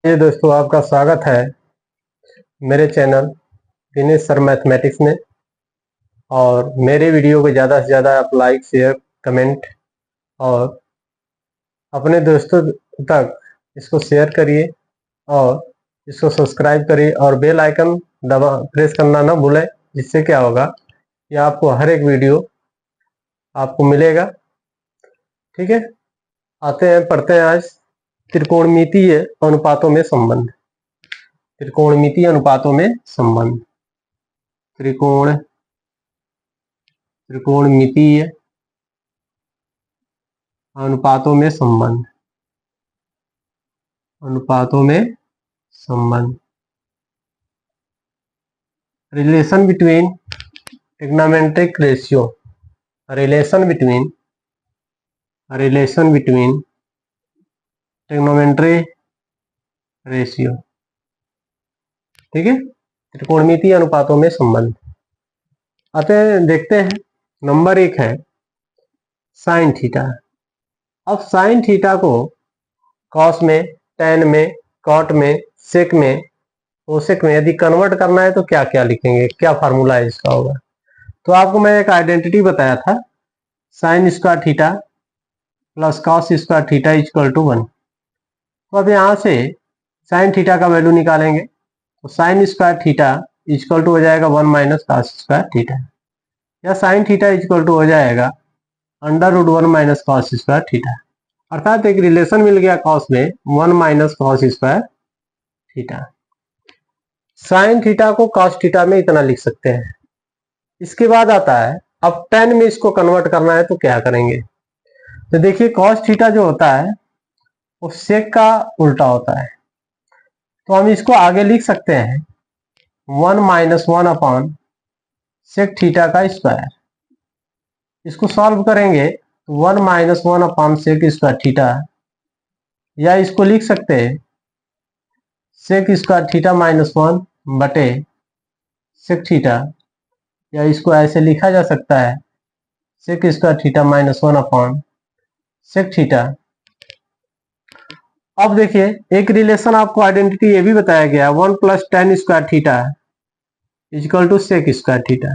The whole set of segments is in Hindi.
ये दोस्तों आपका स्वागत है मेरे चैनल दिनेश सर मैथमेटिक्स में। और मेरे वीडियो को ज़्यादा से ज़्यादा आप लाइक शेयर कमेंट और अपने दोस्तों तक इसको शेयर करिए और इसको सब्सक्राइब करिए और बेल आइकन दबा प्रेस करना ना भूलें। जिससे क्या होगा कि आपको हर एक वीडियो आपको मिलेगा। ठीक है, आते हैं पढ़ते हैं आज त्रिकोणमितीय अनुपातों में संबंध। त्रिकोणमितीय अनुपातों में संबंध। त्रिकोणमितीय अनुपातों में संबंध। अनुपातों में संबंध। Relation between trigonometric ratio. Relation between trigonometry ratio. ठीक है, त्रिकोणमितीय अनुपातों में संबंध। आते हैं देखते हैं। नंबर 1 है साइन थीटा। अब साइन थीटा को कॉस में, टेन में, कॉट में, सेक में, कोसेक में यदि कन्वर्ट करना है तो क्या क्या लिखेंगे, क्या फार्मूला है इसका होगा। तो आपको मैं एक आइडेंटिटी बताया था, sine square theta plus cos square theta equal to 1। तो अब यहाँ से साइन थीटा का वैल्यू निकालेंगे तो sine square theta equal to हो जाएगा 1 माइनस कॉस स्क्वायर थीटा, या साइन थीटा इक्वल टू हो जाएगा under root 1 minus cos square theta. अर्थात एक रिलेशन मिल गया कॉस में 1 minus cos square theta. Sine theta को कॉस थीटा में इतना लिख सकते हैं। इसके बाद आता है अब टेन में इसको कन्वर्ट करना है तो क्या करेंगे। तो देखिए कॉस थीटा जो होता है वो सेक का उल्टा होता है, तो हम इसको आगे लिख सकते हैं 1 माइनस 1 अपॉन सेक थीटा का स्क्वायर। इसको सॉल्व करेंगे तो 1 minus 1 upon sec square theta, या इसको लिख सकते हैं सेक स्क्वायर थीटा माइनस 1 बटे सेक थीटा, या इसको ऐसे लिखा जा सकता है sec square theta minus 1 upon sec theta. अब देखिए एक रिलेशन आपको आइडेंटिटी ये भी बताया गया 1 plus tan square theta equal to sec square theta.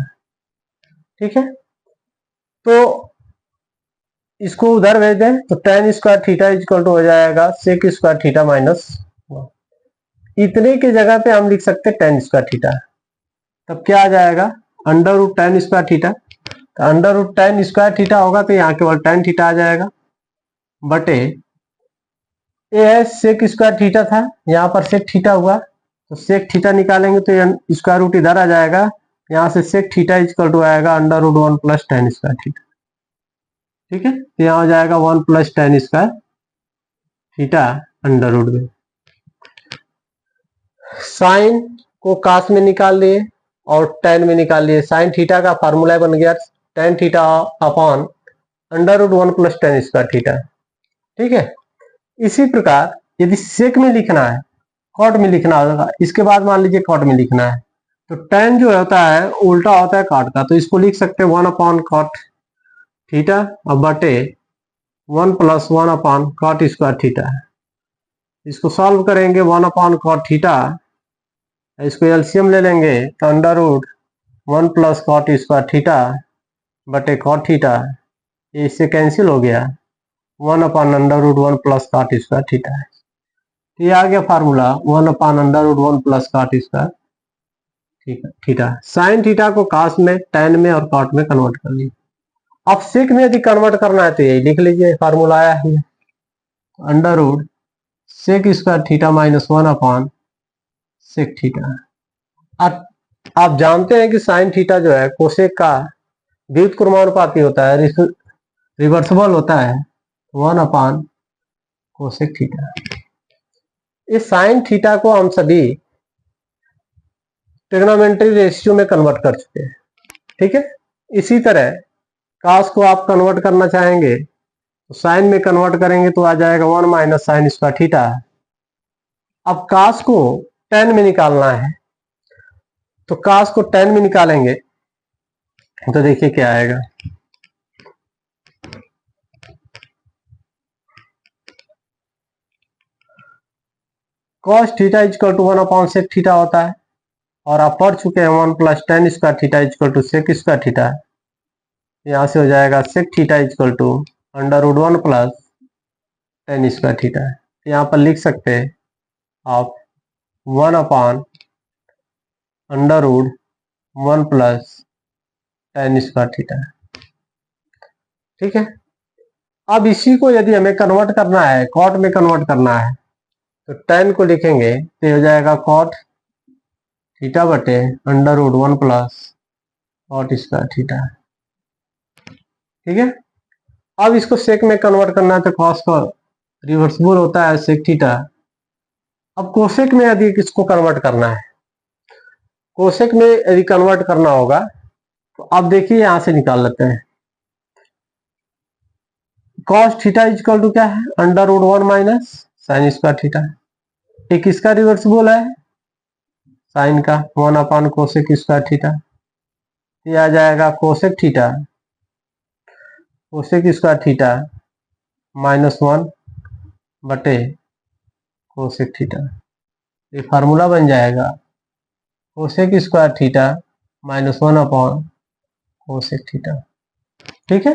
ठीक है, तो इसको उधर भेज दें तो tan square theta equal to हो जाएगा सेक स्क्वायर थीटा माइनस 1। इतने की जगह पे हम लिख सकते हैं टेन स्क्वायर थीटा। तब क्या आ जाएगा under root tan square theta. तो under root tan square theta होगा तो यहाँ केवल टेन थीटा आ जाएगा बटे ये सेक स्क्वायर थीटा था, यहाँ पर सेक थीटा हुआ तो सेक थीटा निकालेंगे तो स्क्वायर रूट इधर आ जाएगा। यहाँ से सेक थीटा इक्वल टू आएगा under root 1 plus tan square theta. ठीक है, तो यहाँ हो जाएगा 1 plus tan square theta under root में। साइन को कास में निकाल लिए और टेन में निकाल लिए। साइन थीटा का फार्मूला बन गया tan theta upon under root 1 plus tan square theta. ठीक है, इसी प्रकार यदि सेक में लिखना है, कॉट में लिखना होगा, इसके बाद मान लीजिए कॉट में लिखना है तो टेन जो होता है उल्टा होता है कॉट का, तो इसको लिख सकते हैं 1 अपॉन कॉट थीटा और बटे 1 plus 1 upon cot square theta. इसको सॉल्व करेंगे 1 अपॉन कॉट थीटा, इसको एलसीएम ले लेंगे तो under root 1 plus cot square theta बटे कॉट थीटा, इससे कैंसिल हो गया 1 upon under root 1 plus cot square theta. ये आ गया formula 1 upon under root 1 plus cot square theta. Sine theta को कास में, टेन में और कॉट में कन्वर्ट कर लीजिए। अब सेक में यदि कन्वर्ट करना है तो यही लिख लीजिए, फार्मूला आया है under root sec square theta minus 1 upon sec theta. आप जानते हैं कि साइन थीटा जो है कोसेक का व्युत्क्रमानुपाती होता है, रिवर्सिबल होता है 1 अपॉन कोसेक थीटा। इस साइन थीटा को हम सभी ट्रिग्नोमेट्री रेशियो में कन्वर्ट कर चुके हैं। ठीक है, इसी तरह कास को आप कन्वर्ट करना चाहेंगे तो साइन में कन्वर्ट करेंगे तो आ जाएगा 1 माइनस साइन स्क्वायर थीटा। अब कास को टेन में निकालना है तो कास को टेन में निकालेंगे तो देखिए क्या आएगा। Cos theta equal to 1 sec theta होता है, और आप पढ़ चुके हैं 1 plus tan square theta equal to sec square theta. यहाँ से हो जाएगा sec theta equal to √1 plus tan square theta. यहाँ पर लिख सकते हैं आप 1/√1 प्लस टेन स्क्वायर थीटा। ठीक है। अब इसी को यदि हमें कन्वर्ट करना है, कॉट में कन्वर्ट करना है, तो टेन को लिखेंगे तो हो जाएगा कॉट थीटा बटे √1 प्लस कॉट स्क्वायर थीटा। ठीक है। अब इसको सेक में कन्वर्ट करना है तो कॉस का रिवर्सिबल होता है सेक थीटा। अब कोसेक में यदि इसको कन्वर्ट करना है, कोसेक में यदि कन्वर्ट करना होगा तो अब देखिए यहां से निकाल लेते हैं। कॉस थीटा इजकल टू क्या है, √1 माइनस साइन स्क्वायर थीटा। ये किसका रिवर्सिबल है, साइन का, 1 कोसेक स्क्वायर थीटा। ये आ जाएगा cosec theta, cosec square theta -1 बटे कोसेक थीटा। ये फार्मूला बन जाएगा cosec square theta -1 cosec theta. ठीक है।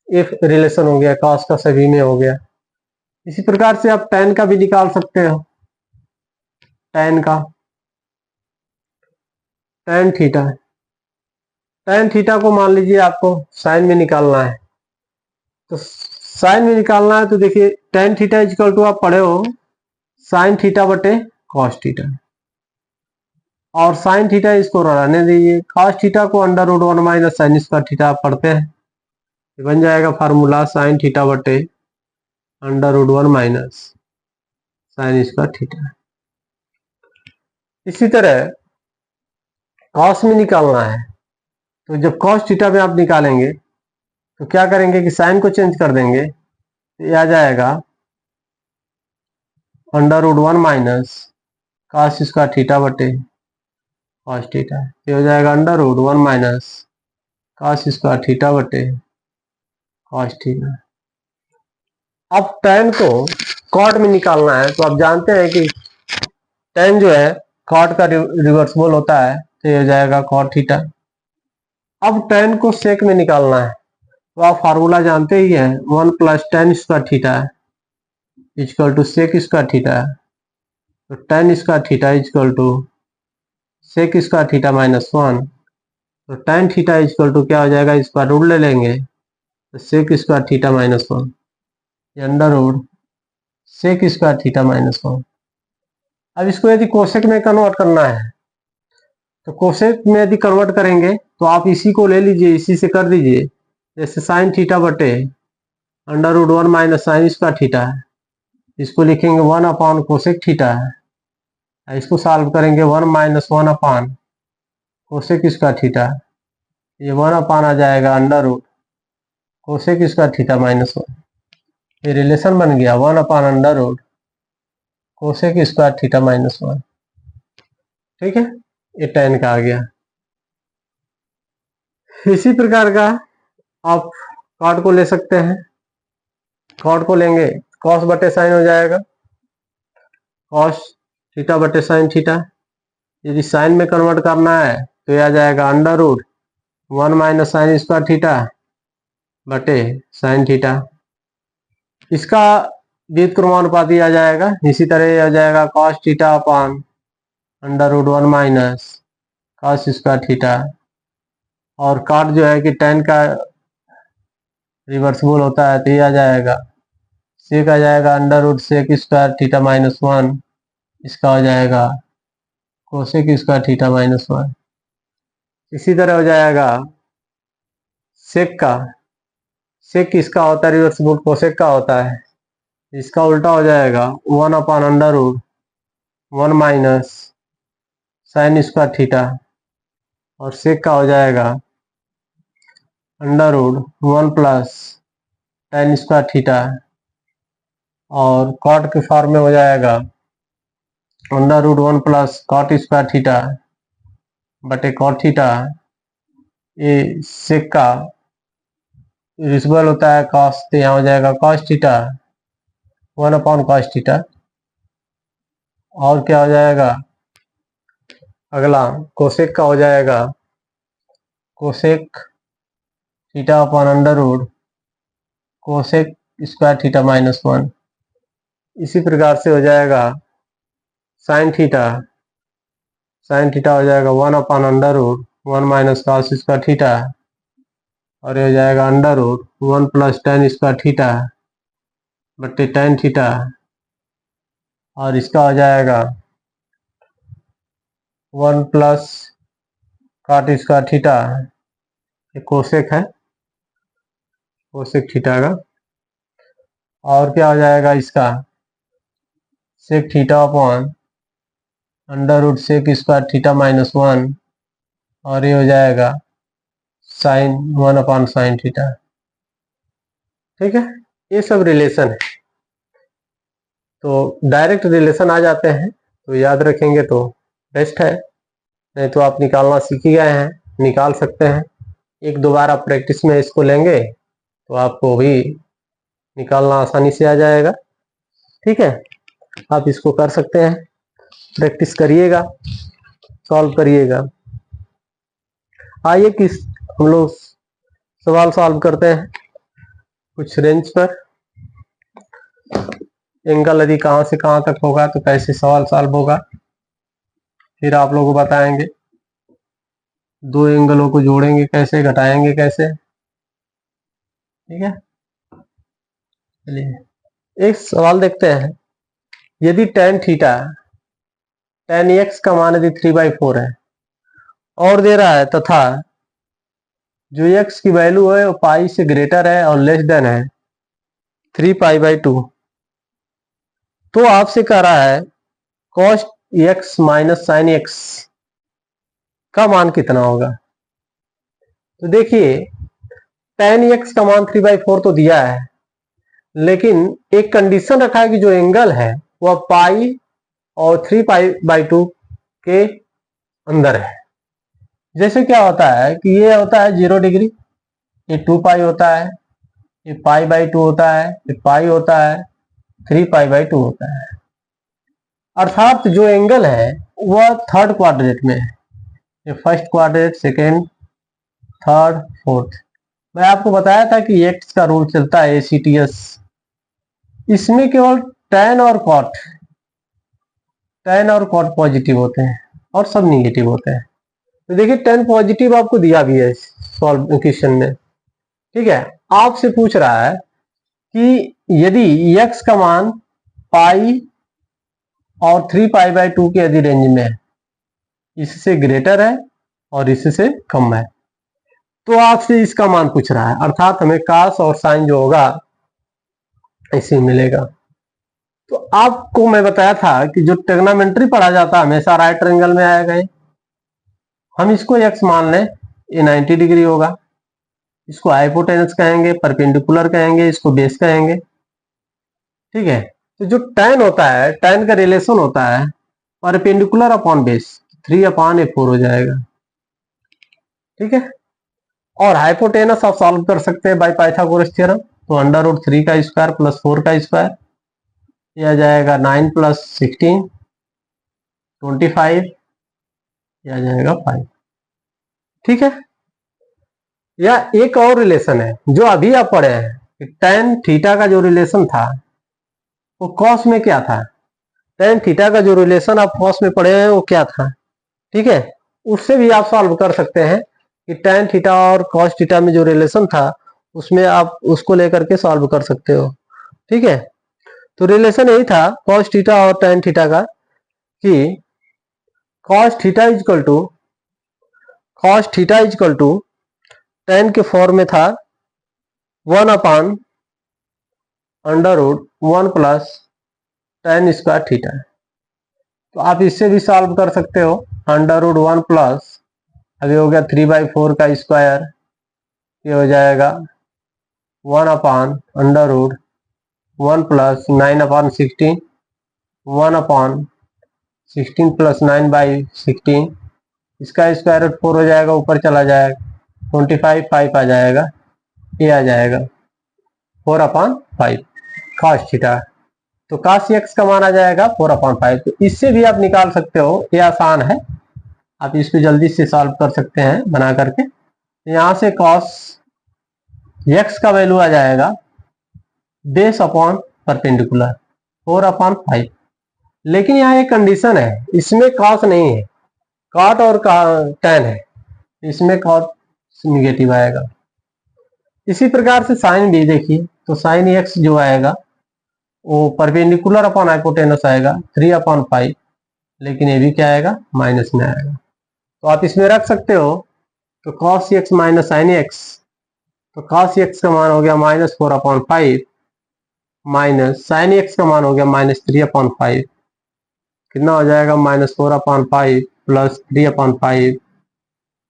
एक रिलेशन हो गया, कॉस का सभी में हो गया। इसी प्रकार से आप tan का भी निकाल सकते हो। tan का, tan थीटा, tan थीटा को मान लीजिए आपको साइन में निकालना है, तो साइन में निकालना है तो देखिए tan थीटा इजकल टू आप पढ़े हो साइन थीटा बटे कॉस थीटा, और साइन थीटा इसको रहने दीजिए, कॉस थीटा को √1 माइनस साइन स्क्वायर थीटा आप पढ़ते हैं, बन जाएगा फार्मूला साइन थीटा बटे √1 माइनस साइन स्क्वायर थीटा। इसी तरह कॉस में निकालना है, तो जब कॉस थीटा में आप निकालेंगे तो क्या करेंगे कि साइन को चेंज कर देंगे, तो ये आ जाएगा √1 माइनस कॉस स्क्वायर थीटा बटे कॉस थीटा। ये हो जाएगा √1 माइनस कॉस स्क्वायर थीटा बटे कॉस थीटा। अब tan को कॉट में निकालना है, तो आप जानते हैं कि tan जो है कॉट का रिवर्सिबल होता है, तो ये हो जाएगा कॉट थीटा। अब tan को सेक में निकालना है, तो आप फार्मूला जानते ही हैं 1 plus tan square theta equal to sec square theta. तो tan square theta equal to sec square theta -1। तो tan थीटा इजकल टू क्या हो जाएगा, स्क्वायर रूट ले लेंगे तो sec square theta -1 under sec square theta -1। अब इसको यदि कोसेक में कन्वर्ट करना है, तो कोसेक में यदि कन्वर्ट करेंगे तो आप इसी को ले लीजिए, इसी से कर दीजिए, जैसे साइन थीटा बटे √1 माइनस साइन स्क्वायर थीटा है, इसको लिखेंगे 1 कोसेक थीटा है, इसको सॉल्व करेंगे 1 माइनस 1 कोसेक स्क्वायर थीटा, ये 1 आ जाएगा अंडर कोसेक स्क्वायर थीटा -1। ये रिलेशन बन गया 1 कोसेक स्क्वायर थीटा -1। ठीक है, ये tan का आ गया। इसी प्रकार का आप कॉट को ले सकते हैं, कॉट को लेंगे कॉस बटे साइन हो जाएगा, कॉस थीटा बटे साइन थीटा। यदि साइन में कन्वर्ट करना है तो यह आ जाएगा √1 माइनस साइन स्क्वायर थीटा बटे साइन थीटा। इसका व्युत्क्रमानुपाती आ जाएगा, इसी तरह यह आ जाएगा cos theta upon √1 minus cos square theta, और कॉट जो है कि tan का रिवर्सिबल होता है, तो ये आ जाएगा सेक आ जाएगा √सेक स्क्वायर थीटा -1, इसका हो जाएगा कोसेक स्क्वायर थीटा -1। इसी तरह हो जाएगा सेक का, सेक किसका होता है, रिवर्सिबल कोसेक का होता है, इसका उल्टा हो जाएगा 1/√1 माइनस साइन स्क्वायर थीटा, और सेक का हो जाएगा √1 प्लस टेन स्क्वायर थीटा, और कॉट के फॉर्म में हो जाएगा √1 प्लस कॉट स्क्वायर थीटा बटे कॉट थीटा। ये सेक का रिवर्सिबल होता है कॉस, तो यहाँ हो जाएगा कॉस थीटा 1 कॉस थीटा। और क्या हो जाएगा, अगला कोसेक का हो जाएगा cosec theta upon under root cosec square theta minus 1। इसी प्रकार से हो जाएगा साइन थीटा हो जाएगा 1 upon under root 1 minus cos square theta, और ये हो जाएगा under root 1 plus tan square theta बट्टे टेन थीटा, और इसका हो जाएगा 1 प्लस कॉट स्क्वायर थीटा, ये कोसेक है, कोसेक थीटा का, और क्या हो जाएगा इसका sec theta upon under root sec square theta minus 1, और ये हो जाएगा साइन 1 अपॉन साइन थीटा। ठीक है, ये सब रिलेशन है, तो डायरेक्ट रिलेशन आ जाते हैं तो याद रखेंगे तो बेस्ट है, नहीं तो आप निकालना सीख ही गए हैं, निकाल सकते हैं। एक दो बार आप प्रैक्टिस में इसको लेंगे तो आपको भी निकालना आसानी से आ जाएगा। ठीक है, आप इसको कर सकते हैं, प्रैक्टिस करिएगा, सॉल्व करिएगा। आइए किस हम लोग सवाल सॉल्व करते हैं कुछ रेंज पर। एंगल यदि कहां से कहां तक होगा तो कैसे सवाल सॉल्व होगा, फिर आप लोगों को बताएंगे। दो एंगलों को जोड़ेंगे कैसे, घटाएंगे कैसे। ठीक है, चलिए एक सवाल देखते हैं। यदि tan थीटा tan x का मान यदि 3/4 है और दे रहा है तथा जो x की वैल्यू है वो पाई से ग्रेटर है और लेस देन है 3π/2, तो आपसे कह रहा है cos x minus sine x का मान कितना होगा। तो देखिए tan x का मान 3/4 तो दिया है, लेकिन एक कंडीशन रखा है कि जो एंगल है वह पाई और 3π/2 के अंदर है। जैसे क्या होता है कि ये होता है 0 डिग्री, ये 2π होता है, ये π/2 होता है, ये पाई होता है, 3π/2 होता है। अर्थात जो एंगल है वह थर्ड क्वाड्रेंट में है, ये first quadrant, second, third, fourth. मैं आपको बताया था कि एक्स का रूल चलता है ACTS, इसमें केवल tan और कॉट पॉजिटिव होते हैं और सब निगेटिव होते हैं। तो देखिए tan पॉजिटिव आपको दिया भी है सॉल्व क्वेश्चन में। ठीक है, आपसे पूछ रहा है कि यदि x का मान पाई और 3π/2 के यदि रेंज में है, इससे ग्रेटर है और इससे कम है, तो आपसे इसका मान पूछ रहा है। अर्थात हमें cos और sin जो होगा ऐसे मिलेगा। तो आपको मैं बताया था कि जो ट्रिग्नोमेट्री पढ़ा जाता है हमेशा राइट एंगल में आएगा। हम इसको x मान लें, ये 90 डिग्री होगा, इसको हाइपोटेनस कहेंगे, परपेंडिकुलर कहेंगे, इसको बेस कहेंगे। ठीक है, तो जो tan होता है, tan का रिलेशन होता है परपेंडिकुलर अपॉन बेस, 3/4 हो जाएगा। ठीक है, और हाइपोटेनस आप सॉल्व कर सकते हैं बाय पाइथागोरस थ्योरम, तो अंडर रूट 3 का स्क्वायर प्लस 4 का स्क्वायर, यह आ जाएगा 9 प्लस 16 25, यह आ जाएगा 5। ठीक है, या एक और रिलेशन है जो अभी आप पढ़े हैं कि tan थीटा का जो रिलेशन था वो cos में क्या था। tan थीटा का जो रिलेशन आप cos में पढ़े हैं वो क्या था। ठीक है, उससे भी आप सॉल्व कर सकते हैं कि tan थीटा और cos थीटा में जो रिलेशन था उसमें आप उसको लेकर के सॉल्व कर सकते हो। ठीक है, तो रिलेशन यही था cos थीटा और tan थीटा का कि cos theta equal to tan के फॉर्म में था 1/√1 प्लस tan स्क्वायर थीटा। तो आप इससे भी सॉल्व कर सकते हो, √1 प्लस अभी हो गया 3/4 का स्क्वायर, ये हो जाएगा 1/√1 प्लस 9/16, 1/16 प्लस 9/16, इसका स्क्वायर रूट 4 हो जाएगा, ऊपर चला जाएगा 25, 5 आ जाएगा, ये आ जाएगा 4/5 cos थीटा। तो cos x का मान आ जाएगा 4/5। तो इससे भी आप निकाल सकते हो, ये आसान है, आप इसको जल्दी से सॉल्व कर सकते हैं बना करके। यहां से cos x का वैल्यू आ जाएगा बेस अपॉन परपेंडिकुलर 4/5। लेकिन यहाँ एक कंडीशन है, इसमें cos नहीं है, cot और tan है, इसमें cot निगेटिव आएगा। इसी प्रकार से साइन भी देखिए, तो साइन x जो आएगा वो परपेंडिकुलर अपॉन हाइपोटेनस आएगा 3/5, लेकिन ये भी क्या आएगा, माइनस में आएगा। तो आप इसमें रख सकते हो, तो cos x minus sine x, तो cos x का मान हो गया -4/5 माइनस साइन x का मान हो गया -3/5। कितना हो जाएगा, -4/5 प्लस 3/5,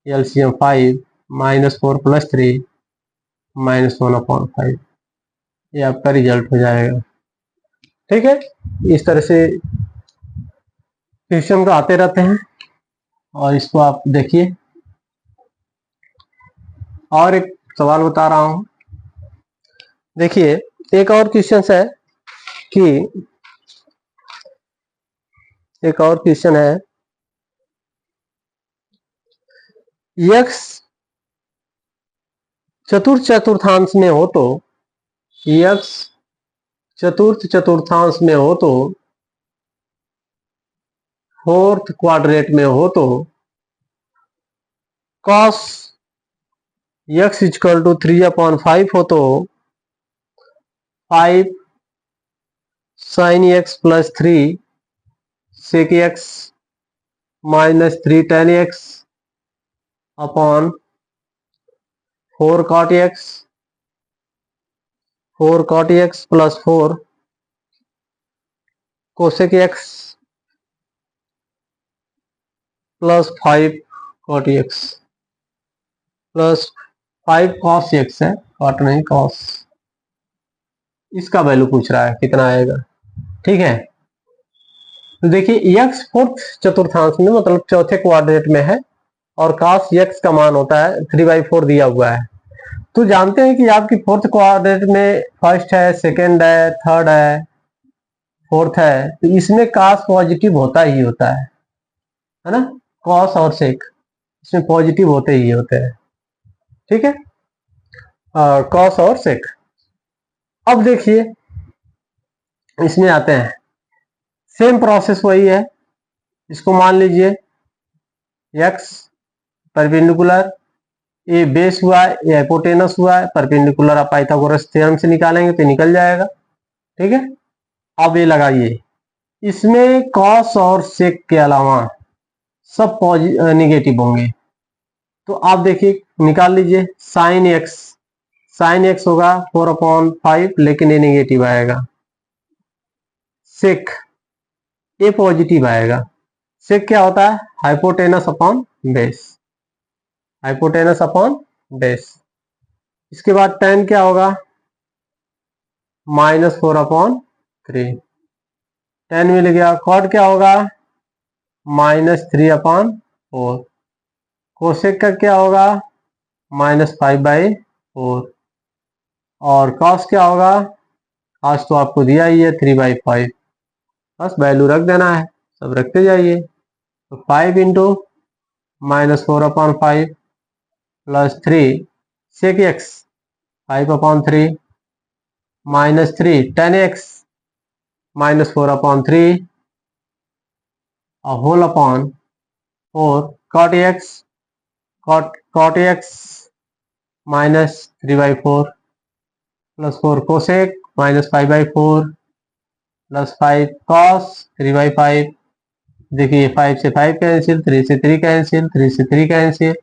एलसीएम 5, -4 + 3 -1/5। ये आपका रिजल्ट हो जाएगा। ठीक है, इस तरह से क्वेश्चन को आते रहते हैं और इसको आप देखिए। और एक सवाल बता रहा हूं, देखिए एक और क्वेश्चन है कि एक और क्वेश्चन है, x चतुर्थ चतुर्थांश में हो तो, x चतुर्थ चतुर्थांश में हो तो, फोर्थ क्वाड्रेंट में हो तो cos x = 3/5 हो तो 5 sin x + 3 sec x -3 tan x upon 4 cot x + 4 cosec x + 5 cot x plus 5 cos x है, cot नहीं cos, इसका वैल्यू पूछ रहा है कितना आएगा। ठीक है, तो देखिए x फोर्थ चतुर्थांश में मतलब चौथे क्वाड्रेंट में है और cos x का मान होता है 3/4 दिया हुआ है। तो जानते हैं कि आपकी फोर्थ क्वाड्रेंट में फर्स्ट है, सेकंड है, थर्ड है, फोर्थ है, तो इसमें cos पॉजिटिव होता ही होता है ना, cos और sec इसमें पॉजिटिव होते ही होते हैं। ठीक है, cos और sec। अब देखिए इसमें आते हैं, सेम प्रोसेस वही है। इसको मान लीजिए x परपेंडिकुलर, ये बेस हुआ है, ये हाइपोटेनस हुआ है, परपेंडिकुलर आप पाइथागोरस थ्योरम से निकालेंगे तो निकल जाएगा। ठीक है, अब ये लगाइए, इसमें cos और sec के अलावा सब निगेटिव होंगे। तो आप देखिए निकाल लीजिए, साइन x होगा 4/5, लेकिन ये निगेटिव आएगा। sec ये पॉजिटिव आएगा। sec क्या होता है, hypotenuse upon base, hypotenuse upon base. इसके बाद tan क्या होगा, -4/3, tan मिल गया। cot क्या होगा, -3/4। कोसेक का क्या होगा, -5/4। और cos क्या होगा, cos तो आपको दिया ही है 3/5, बस वैल्यू रख देना है, सब रखते जाइए। तो 5 × -4/5 + 3 sec x 5/3 -3 tan x -4/3 whole upon 4 cot x -3/4 + 4 cosec -5/4 + 5 cos 3/5। देखिए 5 से 5 कैंसिल, 3 से 3 कैंसिल, 3 से 3 कैंसिल,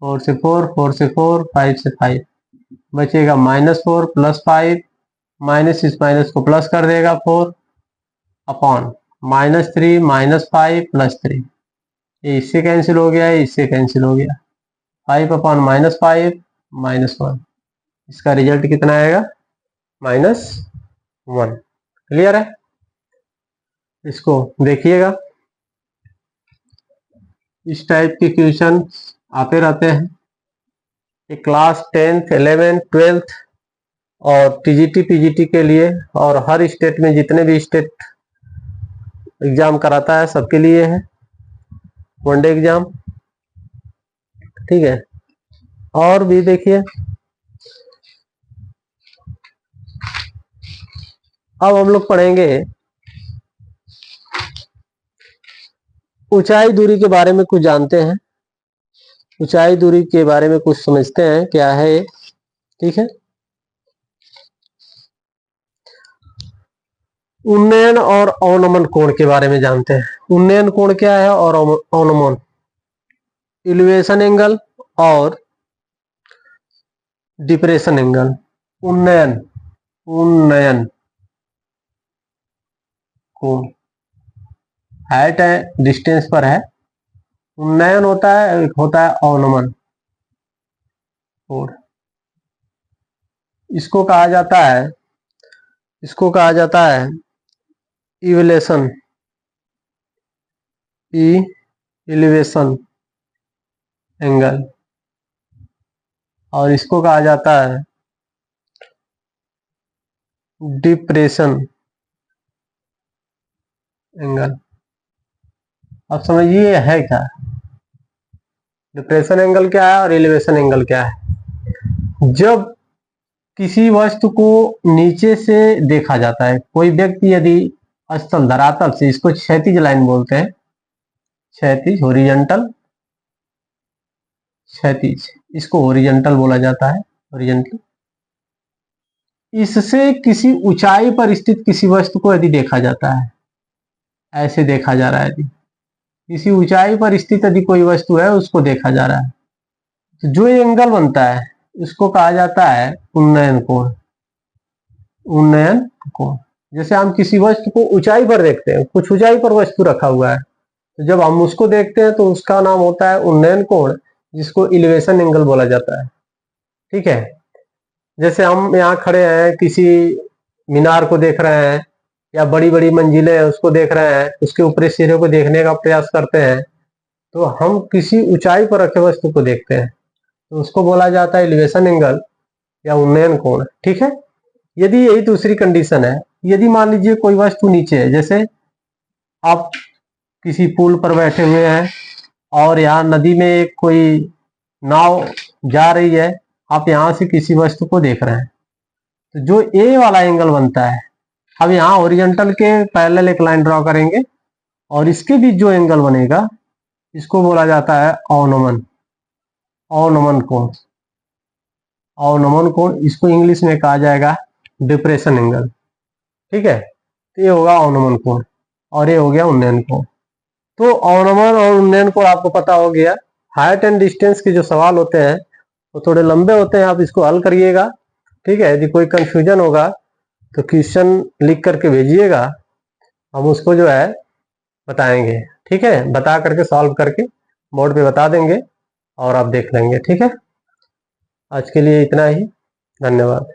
4 से 4, 4 से 4, 5 से 5, बचेगा -4 + 5, माइनस इस माइनस को प्लस कर देगा 4 अपॉन -3 -5 + 3, ये इससे कैंसिल हो गया, इससे कैंसिल हो गया, 5/-5 -1, इसका रिजल्ट कितना आएगा, -1। क्लियर है, इसको देखिएगा, इस टाइप के क्वेश्चन आते रहते हैं। क्लास 10th 11th 12th और टीजीटी पीजीटी के लिए, और हर स्टेट में जितने भी स्टेट एग्जाम कराता है सबके लिए है वनडे एग्जाम। ठीक है, और भी देखिए, अब हम लोग पढ़ेंगे ऊंचाई दूरी के बारे में कुछ जानते हैं, ऊंचाई दूरी के बारे में कुछ समझते हैं क्या है ये। ठीक है, उन्नयन और अवनमन कोण के बारे में जानते हैं। उन्नयन कोण क्या है और अवनमन, एलिवेशन एंगल और डिप्रेशन एंगल। उन्नयन, उन्नयन कोण हाइट है, डिस्टेंस पर है। उन्नयन होता है, एक होता है अवनमन कोण। इसको कहा जाता है, इसको कहा जाता है इवेलेशन, एलिवेशन एंगल, और इसको कहा जाता है डिप्रेशन एंगल। अब समझिए है क्या, डिप्रेशन एंगल क्या है और एलिवेशन एंगल क्या है। जब किसी वस्तु को नीचे से देखा जाता है, कोई व्यक्ति यदि स्थल धरातल से, इसको क्षैतिज लाइन बोलते हैं, क्षैतिज, हॉरिजॉन्टल, क्षैतिज, इसको हॉरिजॉन्टल बोला जाता है, हॉरिजॉन्टल। इससे किसी ऊंचाई पर स्थित किसी वस्तु को यदि देखा जाता है, ऐसे देखा जा रहा है, यदि किसी ऊंचाई पर स्थित यदि कोई वस्तु है उसको देखा जा रहा है, तो जो एंगल बनता है उसको कहा जाता है उन्नयन कोण, उन्नयन कोण। जैसे हम किसी वस्तु को ऊंचाई पर देखते हैं, कुछ ऊंचाई पर वस्तु रखा हुआ है, तो जब हम उसको देखते हैं तो उसका नाम होता है उन्नयन कोण, जिसको एलिवेशन एंगल बोला जाता है। ठीक है, जैसे हम यहाँ खड़े हैं, किसी मीनार को देख रहे हैं या बड़ी बड़ी मंजिलें हैं उसको देख रहे हैं, उसके ऊपरी सिरे को देखने का प्रयास करते हैं, तो हम किसी ऊंचाई पर रखे वस्तु को देखते हैं, तो उसको बोला जाता है एलिवेशन एंगल या उन्नयन कोण। ठीक है, यदि यही दूसरी कंडीशन है, यदि मान लीजिए कोई वस्तु नीचे है, जैसे आप किसी पुल पर बैठे हुए हैं और यहाँ नदी में एक कोई नाव जा रही है, आप यहाँ से किसी वस्तु को देख रहे हैं, तो जो ए वाला एंगल बनता है, अब यहाँ ओरिजेंटल के पैरेलल एक लाइन ड्रॉ करेंगे और इसके बीच जो एंगल बनेगा इसको बोला जाता है अवनमन, अवनमन कोण, अवनमन कोण। इसको इंग्लिश में कहा जाएगा डिप्रेशन एंगल। ठीक है, तो ये होगा अवनमन कोण और ये हो गया उन्नयन कोण। तो अवनमन और उन्नयन कोण आपको पता हो गया। हाइट एंड डिस्टेंस के जो सवाल होते हैं वो थोड़े लंबे होते हैं, आप इसको हल करिएगा। ठीक है, यदि कोई कंफ्यूजन होगा तो क्वेश्चन लिख करके भेजिएगा, हम उसको जो है बताएंगे। ठीक है, बता करके सॉल्व करके बोर्ड पे बता देंगे और आप देख लेंगे। ठीक है, आज के लिए इतना ही, धन्यवाद।